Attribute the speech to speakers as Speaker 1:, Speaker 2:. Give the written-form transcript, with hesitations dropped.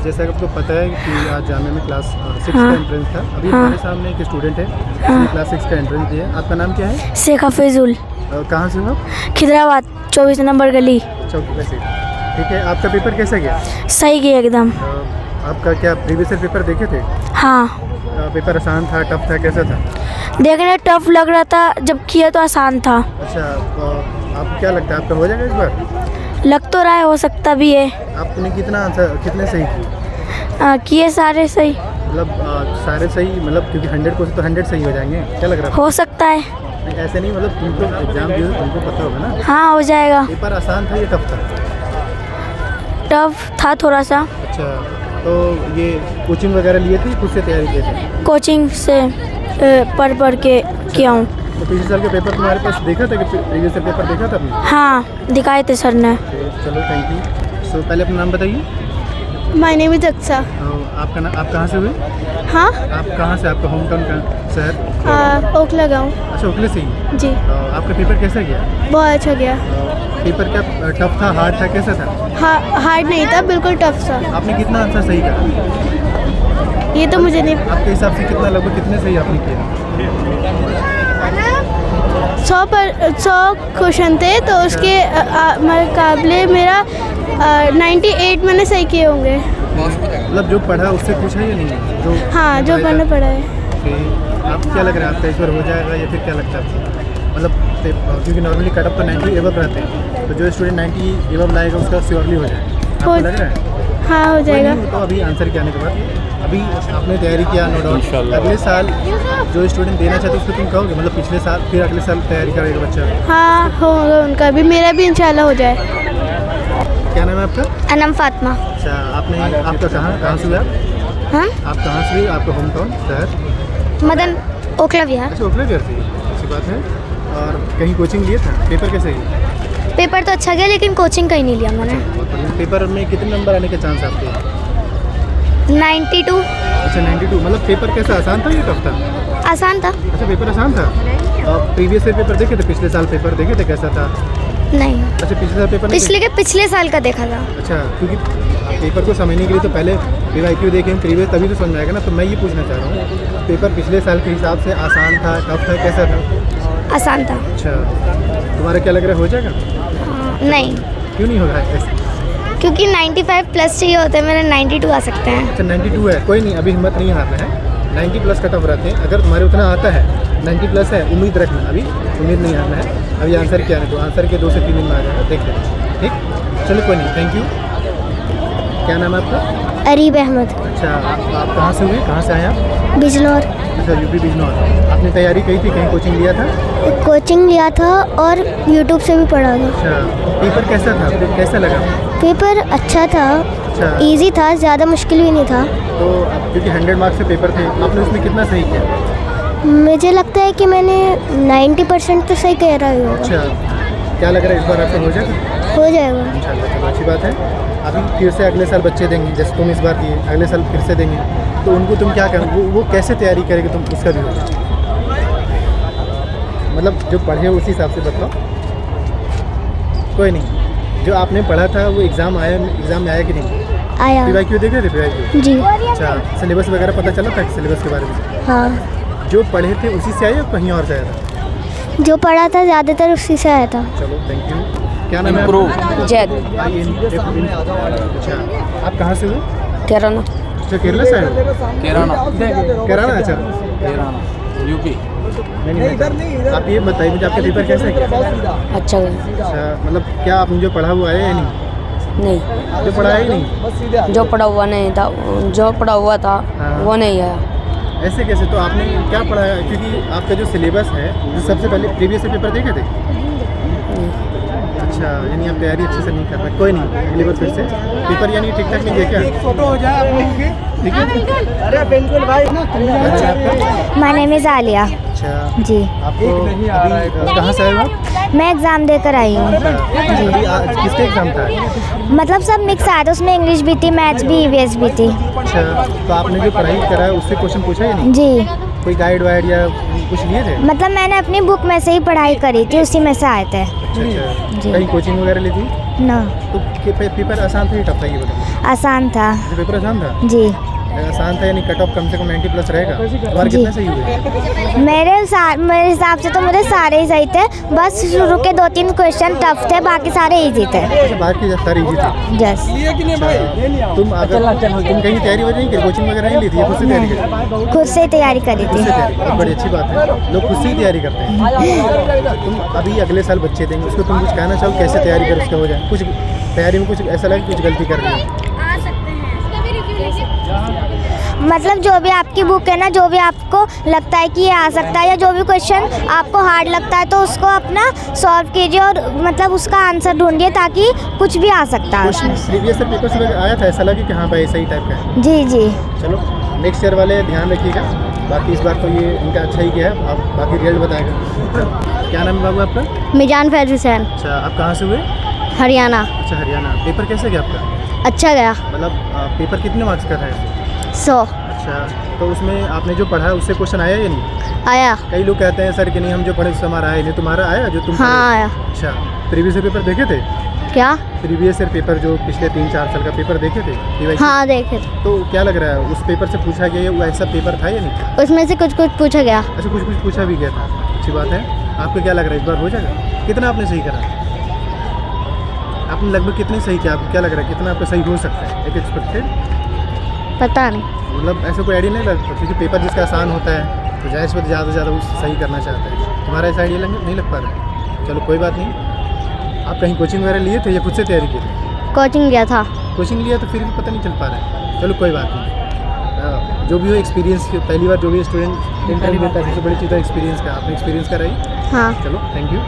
Speaker 1: जैसा कि आपको पता है कि आज जामिया में क्लास 6 का एंट्रेंस था। अभी हमारे सामने एक स्टूडेंट है जिसने क्लास 6 का एंट्रेंस दिया। आपका नाम क्या है?
Speaker 2: शेख हफीजुल।
Speaker 1: कहाँ से हो आप?
Speaker 2: खिदराबाद 24 नंबर गली।
Speaker 1: चौकी से। ठीक है, आपका पेपर कैसा गया?
Speaker 2: सही गया एकदम।
Speaker 1: आपका क्या प्रीवियस ईयर पेपर देखे थे?
Speaker 2: हाँ,
Speaker 1: पेपर आसान था, टफ था, कैसा था?
Speaker 2: देखने टफ लग रहा था, जब किया तो आसान था।
Speaker 1: अच्छा, आपको क्या लगता है आपका हो जाएगा इस बार?
Speaker 2: लग तो रहा है, हो सकता भी है।
Speaker 1: आपने कितना आंसर कितने सही किए?
Speaker 2: किए सारे सही।
Speaker 1: मतलब सारे सही, मतलब क्योंकि 100 को तो 100 सही हो जाएंगे, क्या लग रहा है?
Speaker 2: हो सकता है।
Speaker 1: ऐसे नहीं, मतलब तुम तो एग्जाम दिए तुमको पता होगा ना।
Speaker 2: हाँ, हो जाएगा।
Speaker 1: पेपर आसान था या टफ था?
Speaker 2: टफ था थोड़ा सा।
Speaker 1: अच्छा, तो ये कोचिंग वगैरह लिए थे, खुद से तैयारी किए थे?
Speaker 2: कोचिंग से पढ़ के किया हूँ।
Speaker 1: तो पिछले साल के पेपर तुम्हारे पास देखा था कि प्रीवियस ईयर पेपर देखा था आपने?
Speaker 2: हाँ, दिखाए थे सर ने।
Speaker 1: चलो थैंक यू। सो पहले अपना नाम बताइए।
Speaker 3: My name is Aqsa.
Speaker 1: आपका नाम, आप कहाँ से हुए?
Speaker 3: हाँ,
Speaker 1: आप कहाँ से, आपका होम टाउन का शहर?
Speaker 3: ओखला गाँव।
Speaker 1: अच्छा, ओखले से ही।
Speaker 3: जी,
Speaker 1: आपका पेपर कैसा गया?
Speaker 3: बहुत अच्छा गया।
Speaker 1: पेपर क्या टफ था, हार्ड था, कैसा था?
Speaker 3: हार्ड नहीं था, बिल्कुल टफ था।
Speaker 1: आपने कितना आंसर सही करा?
Speaker 3: ये तो मुझे नहीं।
Speaker 1: आपके हिसाब से कितना, लगभग कितने सही आपने किया?
Speaker 3: 100 क्वेश्चन थे तो उसके मुकाबले मेरा 98 मैंने सही किए होंगे।
Speaker 1: मतलब जो पढ़ा उससे पूछा या नहीं? जो
Speaker 3: हाँ, जो मैंने पढ़ा है।
Speaker 1: आप क्या लग रहा है आपका इस बार हो जाएगा या फिर क्या लगता है आपको? मतलब क्योंकि नॉर्मली कट ऑफ तो 90 एबव रहते हैं, तो जो स्टूडेंट 90 एबव लाएगा उसका श्योरली हो जाएगा। आपको लग रहा है?
Speaker 3: हाँ, हो जाएगा।
Speaker 1: तो अभी आंसर के आने के बाद अभी आपने तैयारी किया, नो डाउट अगले साल जो स्टूडेंट देना चाहते उसको तुम कहोगे, मतलब पिछले साल फिर अगले साल तैयारी करेगा बच्चा?
Speaker 3: हाँ, होगा उनका भी, मेरा भी इंशाल्लाह हो जाए।
Speaker 1: क्या नाम है आपका?
Speaker 2: अनम फातिमा।
Speaker 1: अच्छा, आपका कहाँ से हुआ?
Speaker 2: हाँ,
Speaker 1: आप कहाँ से हुए? आपका होम टाउन शहर?
Speaker 2: मदन ओखला विहार।
Speaker 1: अच्छा, ओखला विहार से, अच्छी बात है। और कहीं कोचिंग लिए था? पेपर कैसे गया?
Speaker 2: पेपर तो अच्छा गया, लेकिन कोचिंग कहीं नहीं लिया मैंने।
Speaker 1: पेपर में कितने नंबर आने के चांस आपके?
Speaker 2: 92।
Speaker 1: अच्छा, 92। मतलब पेपर कैसा, आसान था या टफ था?
Speaker 2: आसान था।
Speaker 1: अच्छा, पेपर आसान था। प्रीवियस ईयर पेपर देखे थे? पिछले साल पेपर देखे थे, कैसा था?
Speaker 2: नहीं,
Speaker 1: अच्छा, पिछले साल पेपर नहीं
Speaker 2: पिछले साल का देखा था।
Speaker 1: अच्छा, क्योंकि पेपर को समझने के लिए तो पहले रिवाइक्यू देखें प्रीवियस, तभी तो समझ में आएगा ना। तो मैं ये पूछना चाह रहा हूँ, पेपर पिछले साल के हिसाब से आसान था, टफ था, कैसा था?
Speaker 2: आसान था।
Speaker 1: अच्छा, तुम्हारा क्या लग रहा है हो जाएगा?
Speaker 2: नहीं,
Speaker 1: क्यों नहीं होगा ऐसे?
Speaker 2: क्योंकि 95 प्लस चाहिए होते हैं, मेरे 92 आ सकते हैं।
Speaker 1: अच्छा, 92 है, कोई नहीं, अभी हिम्मत नहीं हारना है। 90 प्लस कट ऑफ रहते हैं, अगर तुम्हारे उतना आता है, 90 प्लस है, उम्मीद रखना, अभी उम्मीद नहीं हारना है। अभी आंसर क्या है, तो आंसर के 2 से 3 दिन में आ जाएगा, देख लेते। ठीक, चलो कोई नहीं, थैंक यू। क्या नाम है आपका?
Speaker 2: अरीब अहमद।
Speaker 1: अच्छा, आप कहाँ से हुए, कहाँ से आए आप?
Speaker 2: बिजनौर।
Speaker 1: अच्छा, यूपी बिजनौर। आपने तैयारी की थी, कहीं कोचिंग लिया था?
Speaker 2: कोचिंग लिया था और यूट्यूब से भी पढ़ा था।
Speaker 1: अच्छा, पेपर कैसा था, आपको कैसा लगा?
Speaker 2: पेपर अच्छा था,
Speaker 1: अच्छा,
Speaker 2: इजी था, ज़्यादा मुश्किल भी नहीं था।
Speaker 1: तो अब क्योंकि 100 मार्क्स से पेपर थे, आपने उसमें कितना सही किया?
Speaker 2: मुझे लगता है कि मैंने 90% तो सही कह रहा हूँ।
Speaker 1: अच्छा, क्या लग रहा है इस बार आपका हो जाएगा?
Speaker 2: हो जाएगा
Speaker 1: इंशाल्लाह, चलो अच्छी बात है। अभी फिर से अगले साल बच्चे देंगे, जैसे तुम इस बार दिए, अगले साल फिर से देंगे, तो उनको तुम क्या करोगे? वो कैसे तैयारी करेंगे, तुम उसका भी होगा? मतलब जो पढ़े उसी हिसाब से बताओ। कोई नहीं, जो आपने पढ़ा था वो एग्ज़ाम में आया कि नहीं?
Speaker 2: आया।
Speaker 1: रिवाइक्यू देखे थे? रिवाइक्यू
Speaker 2: जी।
Speaker 1: अच्छा, सिलेबस वगैरह पता चला था सिलेबस के बारे में?
Speaker 2: हाँ,
Speaker 1: जो पढ़े थे उसी से आए या कहीं और से आया था?
Speaker 2: जो पढ़ा था ज़्यादातर उसी से आया था।
Speaker 1: चलो थैंक यू। क्या नाम है आपका?
Speaker 2: जैद।
Speaker 1: अच्छा, आप कहाँ से हुए?
Speaker 2: केराना।
Speaker 1: अच्छा, केरला से आए हो? केराना। अच्छा,
Speaker 4: यूपी।
Speaker 1: नहीं, आप ये बताइए मुझे, आपका पेपर कैसा गया?
Speaker 2: अच्छा
Speaker 1: अच्छा, मतलब क्या आपने जो पढ़ा हुआ है या नहीं?
Speaker 2: नहीं,
Speaker 1: जो पढ़ा है ही नहीं?
Speaker 2: जो पढ़ा हुआ नहीं था, जो पढ़ा हुआ था वो नहीं आया।
Speaker 1: ऐसे कैसे? तो आपने क्या पढ़ा है? क्योंकि आपका जो सिलेबस है, जो सबसे पहले प्रीवियस पेपर देखे थे? अच्छा, यानी आप तैयारी अच्छे से नहीं कर रहे। कोई नहीं, अगली बार फिर से पेपर यानी ठीक ठाक नहीं है क्या? फोटो हो जाए आप लोगों की, ठीक है? अरे बिल्कुल भाई। अच्छा, आपका?
Speaker 2: My name is Alia.
Speaker 1: अच्छा
Speaker 2: जी।
Speaker 1: आपको अभी कहाँ से आए हो आप?
Speaker 2: मैं एग्ज़ाम देकर आई हूँ।
Speaker 1: अभी आज किसका एग्ज़ाम था?
Speaker 2: मतलब सब मिक्स आया था, उसमें इंग्लिश भी थी, मैथ्स भी, ईवीएस भी थी।
Speaker 1: अच्छा, तो आपने जो पढ़ाई करा है उससे क्वेश्चन पूछा या नहीं?
Speaker 2: जी,
Speaker 1: कोई गाइड वाइड या कुछ लिए थे?
Speaker 2: मतलब मैंने अपनी बुक में से ही पढ़ाई करी थी, उसी में से आए थे।
Speaker 1: अच्छा,
Speaker 2: जी।
Speaker 1: कहीं कोचिंग वगैरह ली थी?
Speaker 2: ना
Speaker 1: तो पेपर आसान था या टफ था ये बताओ?
Speaker 2: आसान था
Speaker 1: पेपर आसान था?
Speaker 2: जी।
Speaker 1: आसान था यानी कट ऑफ कम से कम 90 प्लस रहेगा। तुम्हारे
Speaker 2: जी।
Speaker 1: कितने सही हुए?
Speaker 2: मेरे हिसाब से तो मेरे सारे ही सही थे, बस शुरू के 2-3 क्वेश्चन टफ थे, बाकी सारे इजी थे।
Speaker 1: अच्छा, बाकी सारी इजी थी।
Speaker 2: यस।
Speaker 1: तुम कहीं तैयारी वगैरह नहीं की, कोचिंग वगैरह नहीं ली थी, खुद से तैयारी करी?
Speaker 2: खुद से ही तैयारी करी
Speaker 1: खुद
Speaker 2: थी।
Speaker 1: से तैयारी, बहुत बड़ी अच्छी बात है, लोग खुद से ही तैयारी करते हैं। तुम अभी अगले साल बच्चे देंगे, उसको तुम कुछ कहना चाहो कैसे तैयारी कर उसका हो जाए? कुछ तैयारी में कुछ ऐसा लगे कुछ गलती कर रही है?
Speaker 2: मतलब जो भी आपकी बुक है ना, जो भी आपको लगता है कि ये आ सकता है या जो भी क्वेश्चन आपको हार्ड लगता है तो उसको अपना सॉल्व कीजिए और मतलब उसका आंसर ढूंढिए ताकि कुछ भी आ सकता है उसमें।
Speaker 1: प्रीवियस पेपर से आया था ऐसा लगे कि हाँ भाई सही टाइप का है?
Speaker 2: जी जी।
Speaker 1: चलो नेक्स्ट ईयर वाले ध्यान रखिएगा, बाकी इस बार तो ये इनका अच्छा ही गया है, अब बाकी रिजल्ट बताएगा। क्या नाम है बाबू आपका?
Speaker 3: मिजान फैज हुसैन,
Speaker 1: अच्छा, आप कहाँ से हुए?
Speaker 3: हरियाणा।
Speaker 1: अच्छा, हरियाणा। पेपर कैसे गया आपका?
Speaker 3: अच्छा गया।
Speaker 1: मतलब पेपर कितने मार्क्स का था?
Speaker 3: 100
Speaker 1: अच्छा, तो उसमें आपने जो पढ़ा उससे क्वेश्चन आया या नहीं?
Speaker 3: आया।
Speaker 1: कई लोग कहते हैं सर कि नहीं हम जो पढ़े उससे हमारा आया नहीं, तुम्हारा आया जो तुम
Speaker 3: हाँ
Speaker 1: पढ़े?
Speaker 3: आया।
Speaker 1: अच्छा, प्रीवियस ईयर पेपर देखे थे?
Speaker 3: क्या?
Speaker 1: प्रीवियस ईयर पेपर जो पिछले 3-4 साल का पेपर देखे थे PYQ?
Speaker 3: हाँ देखे।
Speaker 1: तो क्या लग रहा है उस पेपर से पूछा गया वो ऐसा पेपर था या नहीं?
Speaker 3: उसमें से कुछ कुछ पूछा गया।
Speaker 1: अच्छा, कुछ कुछ पूछा भी गया था, अच्छी बात है। आपको क्या लग रहा है इस बार हो जाएगा? कितना आपने सही करा? आपने लगभग कितने सही किया? आपको क्या लग रहा है कितना आपका सही हो सकता है एक एक्सपेक्टेड?
Speaker 3: पता नहीं।
Speaker 1: मतलब ऐसा कोई आइडिया नहीं लगता क्योंकि पेपर जिसका आसान होता है तो जाहिर सी बात ज़्यादा से ज़्यादा वो सही करना चाहता है। तुम्हारा ऐसा आइडिया नहीं लग पा रहा है? चलो कोई बात नहीं। आप कहीं कोचिंग वगैरह लिए थे या खुद से तैयारी की थी?
Speaker 3: कोचिंग गया था।
Speaker 1: कोचिंग लिया तो फिर भी पता नहीं चल पा रहा है। चलो कोई बात नहीं। जो भी हो एक्सपीरियंस, पहली बार जो भी स्टूडेंट इंटरव्यू देता है सबसे बड़ी चीज़ है एक्सपीरियंस का। आपने एक्सपीरियंस कराई?
Speaker 3: हाँ।
Speaker 1: चलो थैंक यू।